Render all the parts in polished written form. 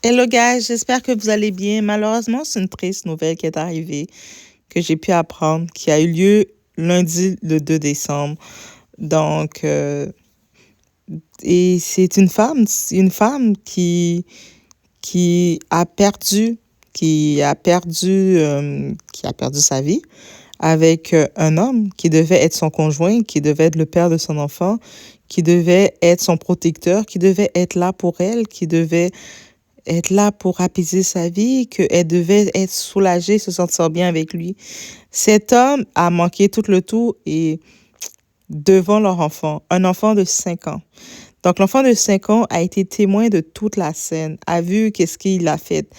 Hello guys, j'espère que vous allez bien. Malheureusement, c'est une triste nouvelle qui est arrivée, que j'ai pu apprendre, qui a eu lieu lundi le 2 décembre. Donc, et c'est une femme qui a perdu, qui a perdu sa vie avec un homme qui devait être son conjoint, qui devait être le père de son enfant, qui devait être son protecteur, qui devait être là pour elle, qui devait être là pour apaiser sa vie, qu'elle devait être soulagée, se sentir bien avec lui. Cet homme a manqué tout le tout et devant leur enfant, un enfant de 5 ans. Donc, l'enfant de 5 ans a été témoin de toute la scène, a vu qu'est-ce qu'il a fait.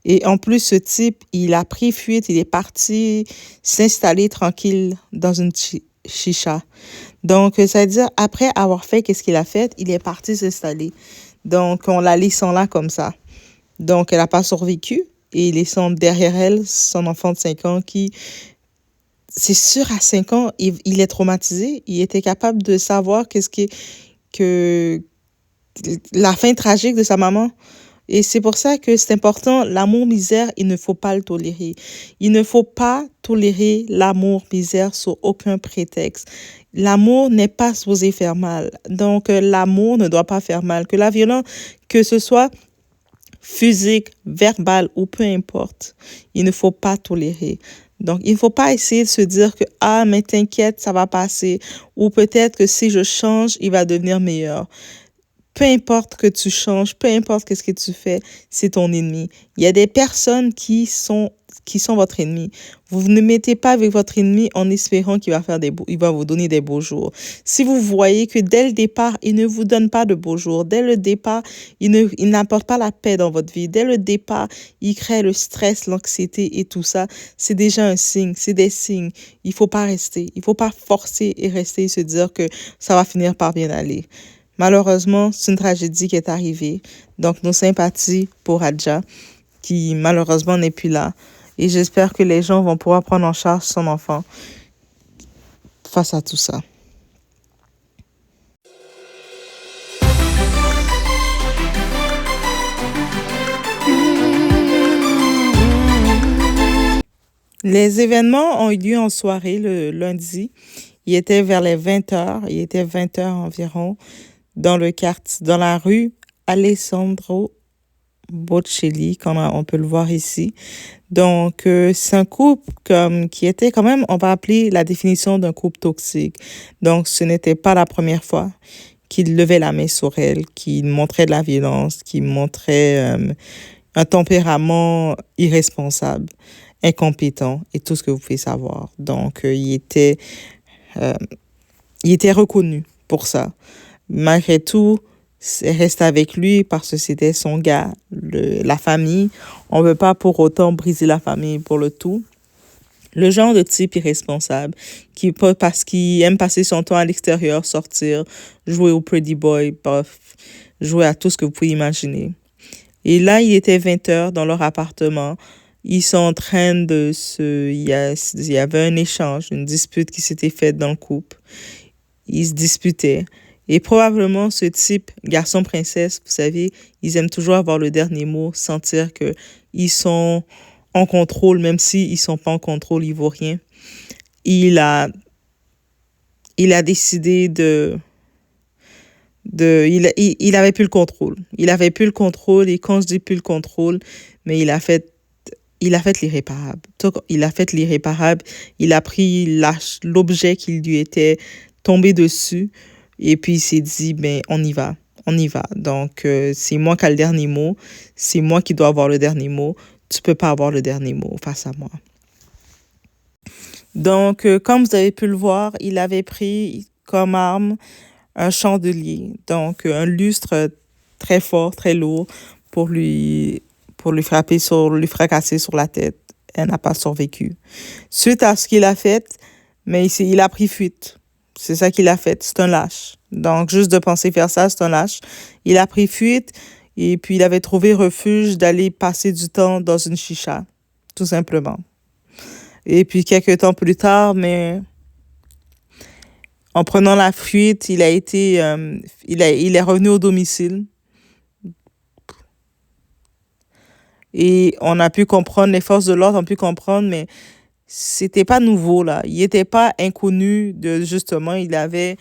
Et en plus, ce type, il a pris fuite, il est parti s'installer tranquille dans une chicha. Donc, ça veut dire, après avoir fait qu'est-ce qu'il a fait, il est parti s'installer. Donc, on l'a laissant là comme ça. Donc, elle n'a pas survécu et laissant derrière elle son enfant de 5 ans qui, c'est sûr, à 5 ans, il est traumatisé. Il était capable de savoir que la fin tragique de sa maman. Et c'est pour ça que c'est important, l'amour misère, il ne faut pas le tolérer. Il ne faut pas tolérer l'amour misère sur aucun prétexte. L'amour n'est pas supposé faire mal. Donc, l'amour ne doit pas faire mal. Que la violence, que ce soit physique, verbal ou peu importe, il ne faut pas tolérer. Donc, il ne faut pas essayer de se dire que, ah, mais t'inquiète, ça va passer. Ou peut-être que si je change, il va devenir meilleur. Peu importe que tu changes, peu importe qu'est-ce que tu fais, c'est ton ennemi. Il y a des personnes qui sont votre ennemi. Vous ne mettez pas avec votre ennemi en espérant qu'il va il va vous donner des beaux jours. Si vous voyez que dès le départ, il ne vous donne pas de beaux jours, dès le départ, il n'apporte pas la paix dans votre vie, dès le départ, il crée le stress, l'anxiété et tout ça, c'est déjà un signe, c'est des signes. Il faut pas rester, il faut pas forcer et rester et se dire que ça va finir par bien aller. Malheureusement, c'est une tragédie qui est arrivée. Donc, nos sympathies pour Adja, qui malheureusement n'est plus là. Et j'espère que les gens vont pouvoir prendre en charge son enfant face à tout ça. Les événements ont eu lieu en soirée le lundi. Il était vers les 20 heures. Il était 20 heures environ dans le quartier, dans la rue Alessandro Bocelli, comme on peut le voir ici. Donc, c'est un couple qui était quand même, on va appeler la définition d'un couple toxique. Donc, ce n'était pas la première fois qu'il levait la main sur elle, qu'il montrait de la violence, qu'il montrait un tempérament irresponsable, incompétent et tout ce que vous pouvez savoir. Donc, euh, il était reconnu pour ça. Malgré tout, reste avec lui parce que c'était son gars, la famille. On ne veut pas pour autant briser la famille pour le tout. Le genre de type irresponsable parce qu'il aime passer son temps à l'extérieur, sortir, jouer au pretty boy, puff, jouer à tout ce que vous pouvez imaginer. Et là, il était 20 heures dans leur appartement. Ils sont en train il y avait un échange, une dispute qui s'était faite dans le couple. Ils se disputaient. Et probablement, ce type, garçon-princesse, vous savez, ils aiment toujours avoir le dernier mot, sentir que ils sont en contrôle, même s'ils ne sont pas en contrôle, ils ne vaut rien. Il a, il a décidé il avait plus le contrôle. Il avait plus le contrôle, et quand je dis plus le contrôle, mais il a fait l'irréparable. Donc, il a fait l'irréparable. Il a pris l'objet qui lui était tombé dessus et puis il s'est dit, ben, on y va. On y va. Donc, c'est moi qui ai le dernier mot. C'est moi qui dois avoir le dernier mot. Tu peux pas avoir le dernier mot face à moi. Donc, comme vous avez pu le voir, il avait pris comme arme un chandelier. Donc, un lustre très fort, très lourd pour lui fracasser sur la tête. Elle n'a pas survécu. Suite à ce qu'il a fait, mais il a pris fuite. C'est ça qu'il a fait. C'est un lâche. Donc, juste de penser faire ça, c'est un lâche. Il a pris fuite et puis il avait trouvé refuge d'aller passer du temps dans une chicha, tout simplement. Et puis, quelques temps plus tard, mais en prenant la fuite, il est revenu au domicile. Et on a pu comprendre, les forces de l'ordre ont pu comprendre, mais c'était pas nouveau, là. Il n'était pas inconnu de, justement, il avait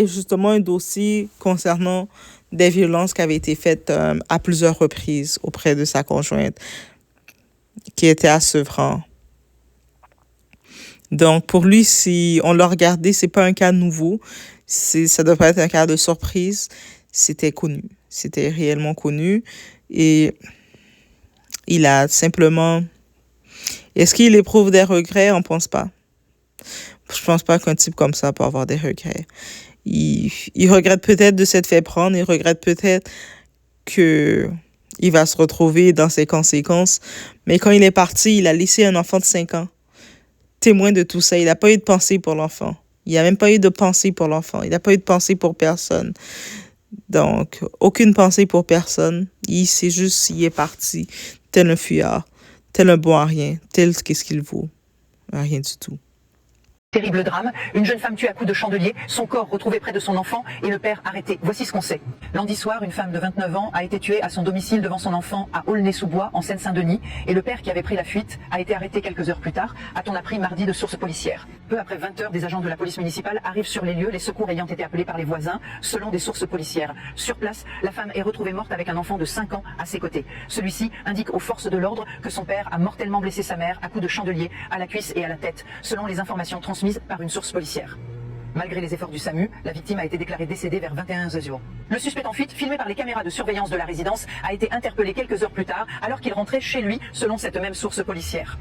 justement un dossier concernant des violences qui avaient été faites à plusieurs reprises auprès de sa conjointe, qui était à Sevran. Donc, pour lui, si on l'a regardé, c'est pas un cas nouveau. Ça devrait être un cas de surprise. C'était connu. C'était réellement connu. Et il a simplement... Est-ce qu'il éprouve des regrets? On pense pas. Je pense pas qu'un type comme ça peut avoir des regrets. Il regrette peut-être de s'être fait prendre. Il regrette peut-être que il va se retrouver dans ses conséquences. Mais quand il est parti, il a laissé un enfant de 5 ans. Témoin de tout ça. Il n'a pas eu de pensée pour l'enfant. Il n'y a même pas eu de pensée pour l'enfant. Il n'a pas eu de pensée pour personne. Donc, aucune pensée pour personne. Il sait juste s'il est parti, tel un fuyard, tel un bon à rien, tel qu'est-ce qu'il vaut. Rien du tout. Terrible drame, une jeune femme tuée à coups de chandelier, son corps retrouvé près de son enfant et le père arrêté. Voici ce qu'on sait. Lundi soir, une femme de 29 ans a été tuée à son domicile devant son enfant à Aulnay-sous-Bois, en Seine-Saint-Denis, et le père qui avait pris la fuite a été arrêté quelques heures plus tard, a-t-on appris mardi de sources policières. Peu après 20 heures, des agents de la police municipale arrivent sur les lieux, les secours ayant été appelés par les voisins, selon des sources policières. Sur place, la femme est retrouvée morte avec un enfant de 5 ans à ses côtés. Celui-ci indique aux forces de l'ordre que son père a mortellement blessé sa mère à coups de chandelier, à la cuisse et à la tête, selon les informations transmises par une source policière. Malgré les efforts du SAMU, la victime a été déclarée décédée vers 21h. Le suspect en fuite, filmé par les caméras de surveillance de la résidence, a été interpellé quelques heures plus tard alors qu'il rentrait chez lui, selon cette même source policière.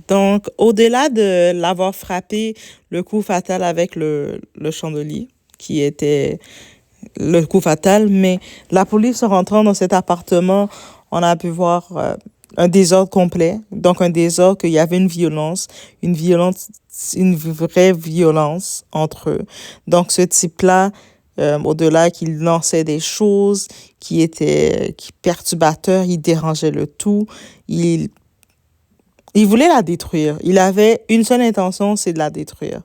Donc, au-delà de l'avoir frappé, le coup fatal avec le chandelier, qui était le coup fatal, mais la police en rentrant dans cet appartement, on a pu voir un désordre complet. Donc, un désordre qu'il y avait une vraie violence entre eux. Donc, ce type-là, au-delà qu'il lançait des choses qui perturbateurs, il dérangeait le tout, il voulait la détruire. Il avait une seule intention, c'est de la détruire.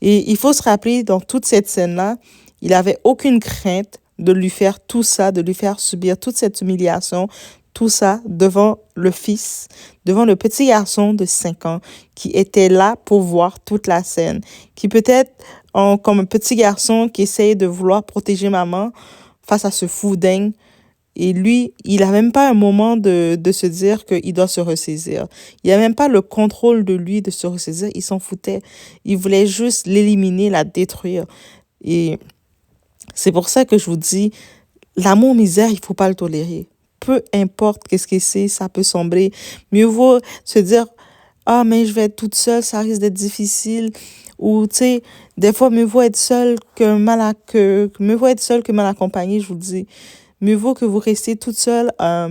Et il faut se rappeler, dans toute cette scène-là, il avait aucune crainte de lui faire tout ça, de lui faire subir toute cette humiliation, tout ça devant le fils, devant le petit garçon de 5 ans qui était là pour voir toute la scène, qui peut-être, comme un petit garçon qui essaye de vouloir protéger maman face à ce fou dingue. Et lui, il n'a même pas un moment de se dire qu'il doit se ressaisir. Il n'a même pas le contrôle de lui de se ressaisir. Il s'en foutait. Il voulait juste l'éliminer, la détruire. Et c'est pour ça que je vous dis, l'amour misère, il faut pas le tolérer. Peu importe qu'est-ce que c'est, ça peut sembler. Mieux vaut se dire, ah, mais je vais être toute seule, ça risque d'être difficile. Ou, tu sais, des fois, mieux vaut être seule mieux vaut être seule que mal accompagnée, je vous le dis. Mieux vaut que vous restiez toute seule à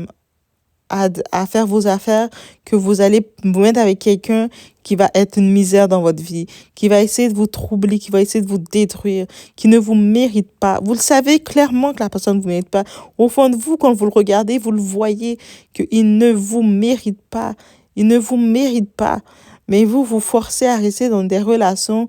faire vos affaires, que vous allez vous mettre avec quelqu'un qui va être une misère dans votre vie, qui va essayer de vous troubler, qui va essayer de vous détruire, qui ne vous mérite pas. Vous le savez clairement que la personne ne vous mérite pas. Au fond de vous, quand vous le regardez, vous le voyez qu'il ne vous mérite pas. Il ne vous mérite pas. Mais vous, vous forcez à rester dans des relations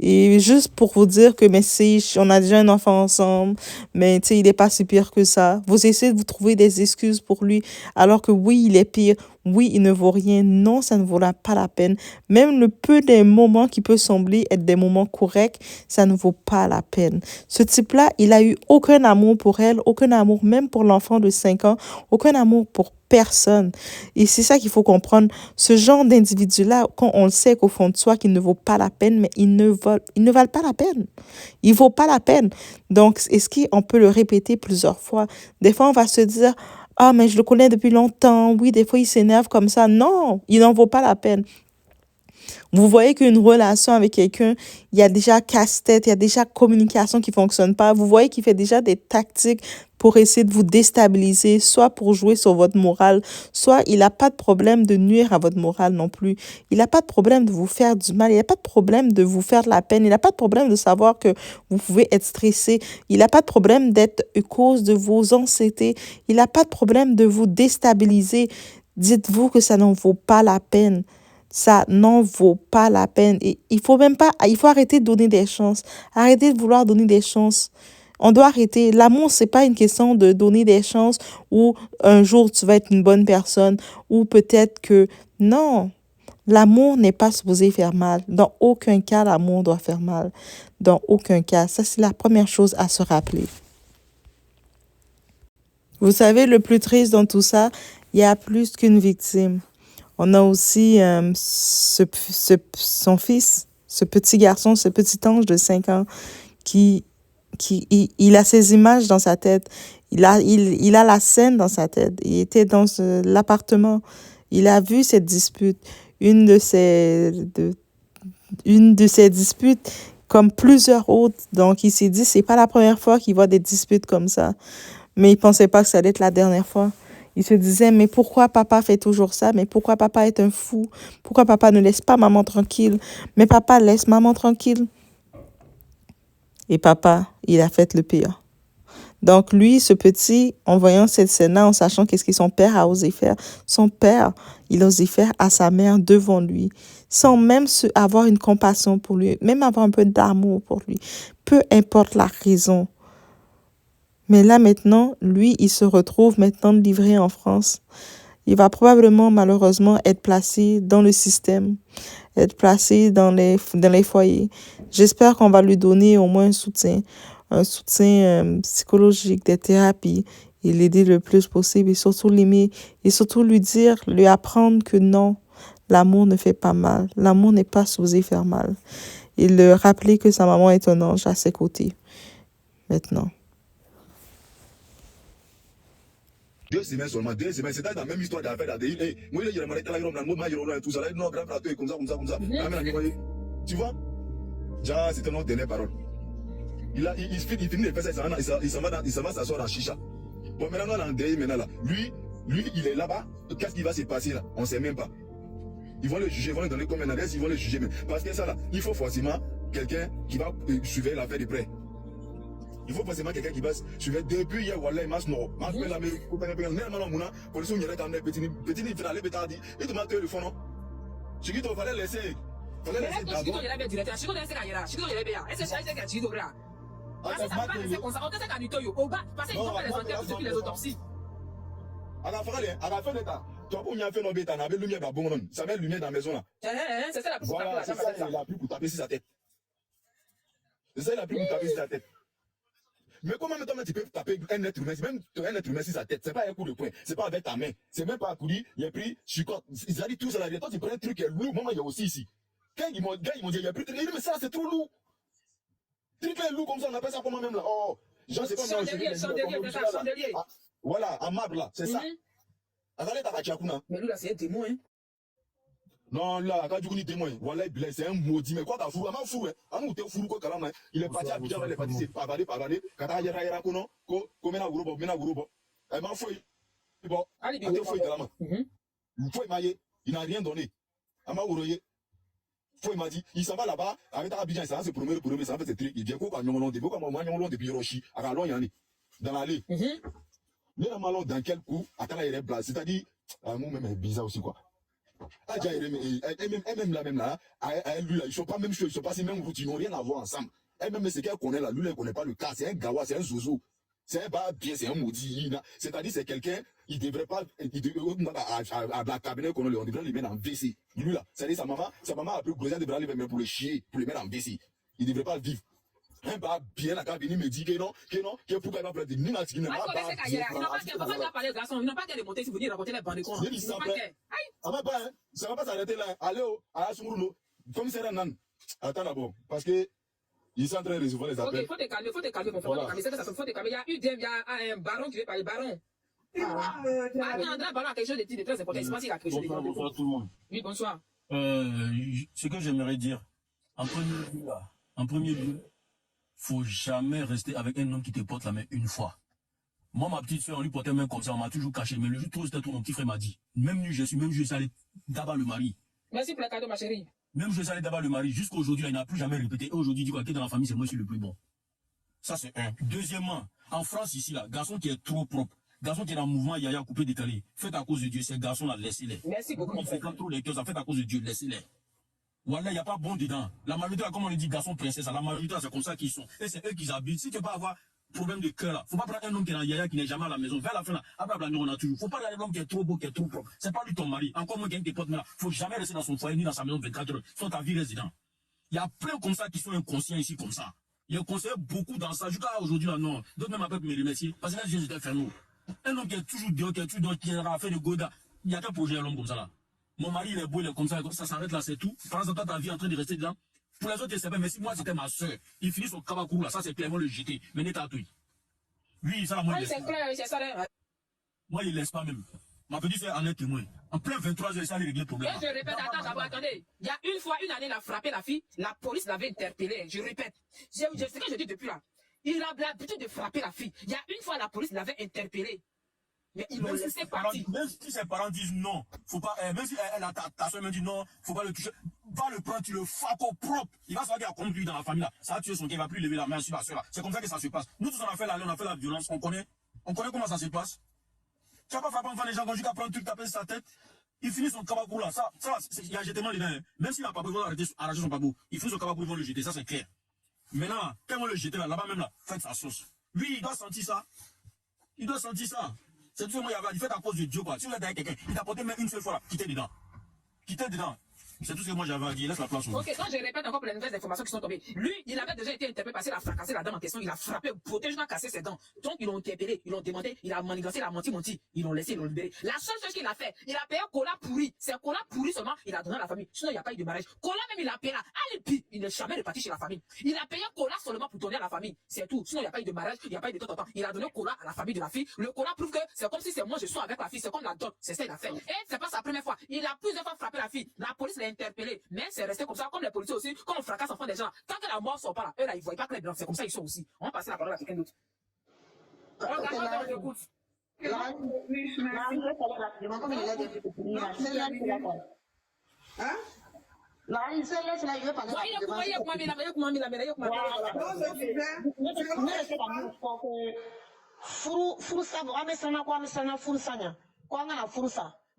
et juste pour vous dire que, mais si, on a déjà un enfant ensemble, mais tu sais, il n'est pas si pire que ça. Vous essayez de vous trouver des excuses pour lui, alors que oui, il est pire. Oui, il ne vaut rien. Non, ça ne vaut pas la peine. Même le peu des moments qui peuvent sembler être des moments corrects, ça ne vaut pas la peine. Ce type-là, il a eu aucun amour pour elle, aucun amour même pour l'enfant de 5 ans, aucun amour pour personne. Et c'est ça qu'il faut comprendre. Ce genre d'individu-là, quand on le sait qu'au fond de soi, qu'il ne vaut pas la peine, mais ils ne valent pas la peine. Ils ne vaut pas la peine. Donc, est-ce qu'on peut le répéter plusieurs fois? Des fois, on va se dire, ah, mais je le connais depuis longtemps. Oui, des fois, il s'énerve comme ça. Non, il n'en vaut pas la peine. Vous voyez qu'une relation avec quelqu'un, il y a déjà casse-tête, il y a déjà communication qui fonctionne pas. Vous voyez qu'il fait déjà des tactiques pour essayer de vous déstabiliser, soit pour jouer sur votre morale, soit il n'a pas de problème de nuire à votre morale non plus. Il n'a pas de problème de vous faire du mal, il n'a pas de problème de vous faire de la peine, il n'a pas de problème de savoir que vous pouvez être stressé, il n'a pas de problème d'être cause de vos anxiétés, il n'a pas de problème de vous déstabiliser. Dites-vous que ça n'en vaut pas la peine. Ça n'en vaut pas la peine. Et il faut arrêter de donner des chances. Arrêtez de vouloir donner des chances. On doit arrêter. L'amour, c'est pas une question de donner des chances ou un jour tu vas être une bonne personne ou peut-être que non. L'amour n'est pas supposé faire mal. Dans aucun cas, l'amour doit faire mal. Dans aucun cas. Ça, c'est la première chose à se rappeler. Vous savez, le plus triste dans tout ça, il y a plus qu'une victime. On a aussi son fils, ce petit garçon, ce petit ange de 5 ans qui, il a ces images dans sa tête. Il a la scène dans sa tête. Il était dans l'appartement. Il a vu cette dispute. Une de ces disputes, comme plusieurs autres. Donc, il s'est dit, c'est pas la première fois qu'il voit des disputes comme ça. Mais il pensait pas que ça allait être la dernière fois. Il se disait, mais pourquoi papa fait toujours ça? Mais pourquoi papa est un fou? Pourquoi papa ne laisse pas maman tranquille? Mais papa laisse maman tranquille. Et papa, il a fait le pire. Donc lui, ce petit, en voyant cette scène-là, en sachant qu'est-ce que son père a osé faire, son père, il a osé faire à sa mère devant lui, sans même avoir une compassion pour lui, même avoir un peu d'amour pour lui. Peu importe la raison. Mais là maintenant, lui, il se retrouve maintenant livré en France. Il va probablement, malheureusement, être placé dans le système, être placé dans les foyers. J'espère qu'on va lui donner au moins un soutien psychologique, des thérapies, et l'aider le plus possible, et surtout l'aimer, et surtout lui apprendre que non, l'amour ne fait pas mal. L'amour n'est pas supposé faire mal. Et le rappeler que sa maman est un ange à ses côtés, maintenant. 2 semaines seulement, 2 semaines, c'était la même histoire d'affaire d'ADI. Hey, moi, il y a tout ça, non, grand plateau, comme ça. Tu vois, déjà, c'était notre dernière parole. Il finit de faire ça, il s'en va s'asseoir dans Chicha. Bon, maintenant, là, là, lui, il est là-bas. Qu'est-ce qui va se passer là? On ne sait même pas. Ils vont le juger, ils vont lui donner combien d'adresses, ils vont le juger. Parce que ça, là, il faut forcément quelqu'un qui va suivre l'affaire de près. Il faut forcément quelqu'un qui va suivre depuis hier, voilà, il m'a sonné. Ma fille, la mère, police, il y a un petit, il fait aller, il te m'a tué le fond, non? Ce qu'il fallait laisser. Fallait laisser d'abord. À la fin de temps, toi, pour y faire nos bêtas, on avait lumière dans bon, ça met lumière dans la maison là. C'est ça la plus Voilà, c'est ça, il a pris pour taper sur sa tête. C'est ça, il a pris pour taper sur sa tête. Mais comment maintenant tu peux taper un être humain, même un être humain sur sa tête, c'est pas un coup de poing, c'est pas avec ta main, c'est même pas un coup de, il a pris, il a dit tout ça, là, toi tu prends un truc qui est lourd, moi il y a aussi ici. Quand ils m'ont dit, il y a plus de truc, mais ça c'est trop lourd. Truc est lourd comme ça, on appelle ça comment même là. Oh, genre c'est pas chandelier. Voilà, à marbre là, c'est ça. Mais lui là c'est un témoin. Non, là, quand tu dis témoin, voilà, c'est un maudit, mais quoi t'as fou, vraiment fou, hein. Fou, quoi, calme, il est parti à Abidjan, il est parti, c'est pavané, quand t'as yera, kono, mena gurubo, il m'a fouillé, bon, il a fouillé de la main. Il faut il n'a rien donné. Il m'a ouroyé. Faut il m'a dit, il s'en va là-bas, avec Abidjan, ça va se promener, ça va faire ses trucs, il vient quoi, quand on depuis Hiroshi, à Kalon Yanni, dans l'allée. Mais dans quel coup, attends, il est blanc, c'est-à-dire, moi même, bizarre aussi, quoi. Elle-même là, lui là, ils sont pas même choses, ils sont pas si même route, ils n'ont rien à voir ensemble. Elle-même, c'est qu'elle connaît là, lui, elle ne connaît pas le cas, c'est un gawa, c'est un zozo. C'est un bas bien, c'est un maudit. C'est-à-dire, c'est quelqu'un, il devrait pas, à la cabinet qu'on on devrait le mettre en WC. Lui là, c'est-à-dire, sa maman a pris gros, elle devrait le mettre pour le chier, pour le mettre en WC. Il devrait pas le vivre. Un bas bien, la cabine me dit que non, que pourquoi il va pleurer. Ni il n'a pas bien. Ils n'ont pas qu'à les monter si vous venez raconter les bandes de cons. Ça va pas s'arrêter là. Allez, à la Sumuruno, comme c'est un attends d'abord, parce que ils sont en train de recevoir les appels. Ok, faut te calmer, mon frère. Faut te calmer. Il y a un baron qui veut parler, baron. Attends, baron a quelque chose de très important. Je pense qu'il a quelque chose de très important. Bonsoir tout le monde. Oui, bonsoir. Ce que j'aimerais dire, en premier lieu, faut jamais rester avec un homme qui te porte la main une fois. Moi, ma petite soeur, on lui portait la main comme ça, on m'a toujours caché. Mais le jour où c'était tout, mon petit frère m'a dit. Même je suis allé d'abord le mari. Merci pour le cadeau, ma chérie. Même je suis allé d'abord le mari. Jusqu'à aujourd'hui, il n'a plus jamais répété. Et aujourd'hui, il dit quoi, que dans la famille, c'est moi qui suis le plus bon. Ça, c'est un. Deuxièmement, en France, ici, là, garçon qui est trop propre, garçon qui est dans le mouvement, yaya coupé, décalé. Faites à cause de Dieu, ces garçons-là, laissez-les. Merci beaucoup. On fait trop les cœurs, ça fait à cause de Dieu, laissez-les. Voilà, il n'y a pas bon dedans. La majorité, comme on le dit, garçons princesses, la majorité, c'est comme ça qu'ils sont. Et c'est eux qui habitent. Si tu peux avoir problème de cœur là. Faut pas prendre un homme qui est dans yaya, qui n'est jamais à la maison. Vers la fin là, après la on a toujours. Faut pas regarder l'homme qui est trop beau, qui est trop propre. C'est pas lui ton mari. Encore moins quelqu'un qui porte, mais là, faut jamais rester dans son foyer ni dans sa maison 24 heures. Soit ta vie résident. Il y a plein comme ça qui sont inconscients ici comme ça. Il y a conseillé beaucoup dans ça. Jusqu'à aujourd'hui là, non. D'autres même après me remercier. Parce que là, j'étais fermé. Un homme qui est toujours dehors, qui est toujours dehors, qui a fait de goda. Il y a qu'un projet à l'homme comme ça là. Mon mari, il est beau, il est comme ça s'arrête là, c'est tout. Pendant ce temps, ta vie est en train de rester dedans. Pour les autres, c'est bien, mais si moi, c'était ma soeur, il finit son kabakou là, ça c'est clairement le jeter. Mais n'est-à tout. Lui, ça, moi, il laisse c'est pas. clair, c'est ça. Moi, il laisse pas même. Ma petite soeur en est témoin. En plein 23 heures, ça allait régler le problème. Et je répète, attendez. Il y a une fois, une année, il a frappé la fille, la police l'avait interpellé. Je répète. C'est ce que je dis depuis là. Il a l'habitude de frapper la fille. Il y a une fois, la police l'avait interpellé. Mais ils l'ont laissé partir. Même si ses parents disent non, faut pas, même si ta soeur me dit non, faut pas le toucher, va le prendre, tu le frappes au propre. Il va savoir qu'il y a comme lui dans la famille là. Ça va tuer son gars, il va plus lever la main sur la soeur là. C'est comme ça que ça se passe. Nous tous on a fait la violence, on connaît comment ça se passe. Tu vas pas frapper enfant les gens quand tu vas prendre un truc, taper sa tête. Il finit son kabakou là. Ça, il y a jetement dedans. Hein. Même s'il n'a pas pu arracher son kabou, il finit son kabakou, ils vont le jeter, ça c'est clair. Maintenant, quand on va le jeter là-bas même là, faites sa sauce. Lui, il doit sentir ça. Il doit sentir ça. C'est tout ce que moi, il fait à cause de Dieu, quoi. Si vous êtes avec quelqu'un, il t'a porté même une seule fois là, quittez dedans. Quittez dedans. C'est tout ce que moi j'avais à dire. Laisse la place. Ok, quand je répète encore pour les nouvelles informations qui sont tombées. Lui, il avait déjà été interpellé parce qu'il a fracassé la dame en question, il a frappé, protégement cassé ses dents. Donc, ils l'ont interpellé, ils l'ont demandé, il a manigancé, il a menti. Ils l'ont laissé, ils l'ont libéré. La seule chose qu'il a fait, il a payé un cola pourri. C'est un cola pourri seulement, il a donné à la famille. Sinon, il n'y a pas eu de mariage. Cola même, il a payé là. Alibi, il n'est jamais reparti chez la famille. Il a payé un cola seulement pour donner à la famille. C'est tout. Sinon, il n'y a pas eu de mariage, il n'y a pas eu de temps. Il a donné un cola à la famille de la fille. Le cola prouve que c'est comme si c'est moi, je suis avec la fille. C'est comme la dot. C'est ça qu'il a fait. Et c'est pas sa première fois. Il a plusieurs fois frappé la fille. La police l'a interpellé. Mais c'est resté comme ça, comme les policiers aussi, quand on fracasse enfant des gens, tant que la mort sort pas là, eux là, ils voient pas que les blancs, c'est comme ça ils sont aussi. On va passer la parole à quelqu'un d'autre.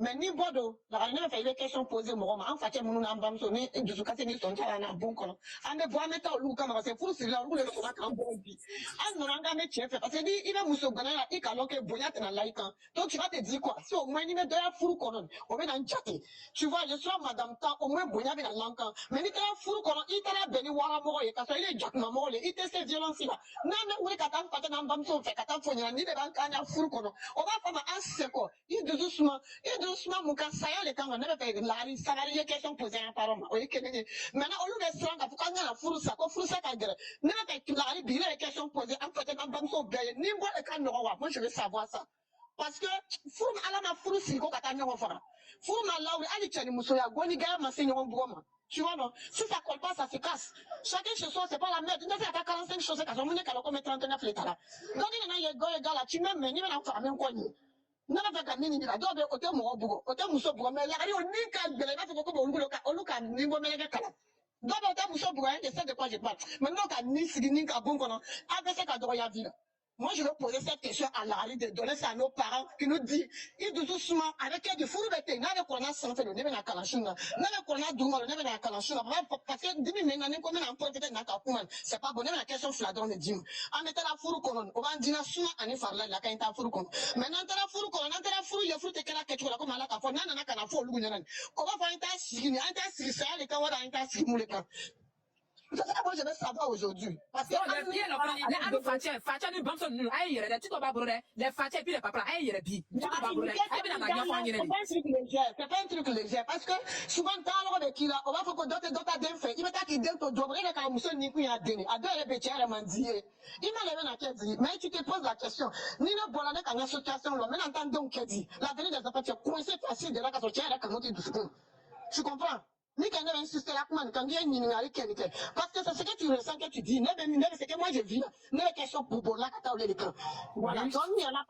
Mais ni bodo, la reine fait des questions posées, moi, en fait, mon nom bamso, ni du sucate ni son tala na bon colon. Ande bois mettant loup comme c'est fou, c'est là où le soir quand bon bi. An n'anga me chef, parce que il va mousso gana, il a loqué boyat na laikan. Donc tu vas te dire quoi? Si au moins il met de la fou colon, on met dans chaté. Tu vois, je suis madame ta, au moins boyat dans l'encan. Mais il te la fou colon, il te la béni wara moro, et quand il est jack maman, il te fait violence là. Non, mais où est katan patin en bamso, fait katan fonia, ni de bancania fou colon. On va faire un seco. Il de doucement, doucement, mon cas, ça y est, les temps, on avait fait la salarié question posée à parole. Oui, maintenant, au lieu de se rendre, quand on a fourré quoi fourré ça, n'a pas fait la bille, les questions posées, en fait, un bamso béé, ni moi, le can roi. Moi, je veux savoir ça. Parce que, fourré à la fourré, si, quand on a refera. Fourré à la, allez, tchani, moussoya, goniga, ma seigneur, broma. Tu vois, non? Si ça colle pas, ça se casse. Chacun chez soi, c'est pas la merde. Il ne fait pas 45 choses, qu'à son monnaie, qu'à l'on met 39 l'état là. Donc, il y a un gars là, tu m'aimes, mais il y a un famille, quoi, nana fɛ ka min ɲininka dɔw bɛ o tɛ mɔgɔ bugɔ o tɛ muso bugɔ mɛ lagari o ni ka gɛlɛn i b'a fɔ ko olu ka ni bɔ mɛlɛkɛ kalan dɔw bɛ o tɛ muso bugɔ hein, je sais de quoi je parle mais n'o ka ni sigi ni ka bon kɔnɔ a bɛ se ka dɔgɔya vie la. Moi, je veux poser cette question à Larry, de donner ça à nos parents qui nous dit, il dit doucement, avec qui du fourou bête, n'avait qu'on a sans fait le nez à Kalachuna, n'avait qu'on a doué le nez à Kalachuna, parce que 10 000 n'en est combien en profiter n'a qu'à Kouman. C'est pas bon, la question flagrant de Dim. En mettant la fourou colonne, on va dire souvent, en effet, la quinte fourou colonne. Maintenant, t'as la fourou colonne, t'as la fourou, il y a fruit et qu'elle a quelque chose comme à la café, n'a qu'à la fourou, on va faire un tas de ça, les cas, on va un tas de mouleka. C'est ça que moi je veux savoir aujourd'hui. Parce que c'est pas un truc léger. Parce que souvent, dans le qui là, on va faire que d'autres d'un fait. Il va qu'il donne ton dobre, il est comme monsieur Nikou a donné. À deux, les bêtises, elle m'a dit. Il m'a levé dans quel dit. Mais tu te poses la question. Ni le bon année quand il y a situation là, mais entend donc qu'elle dit. L'avenir des enfants, tu es coincé facile de là quand tu es là quand on te dit. Tu comprends? Ni quand on insister là, quand il y a une minorité qui est parce que c'est ce que tu ressens que tu dis. Ne, c'est que moi je vis. Ne, les questions pour là, quand tu as les camps. Voilà. Donc, il y en a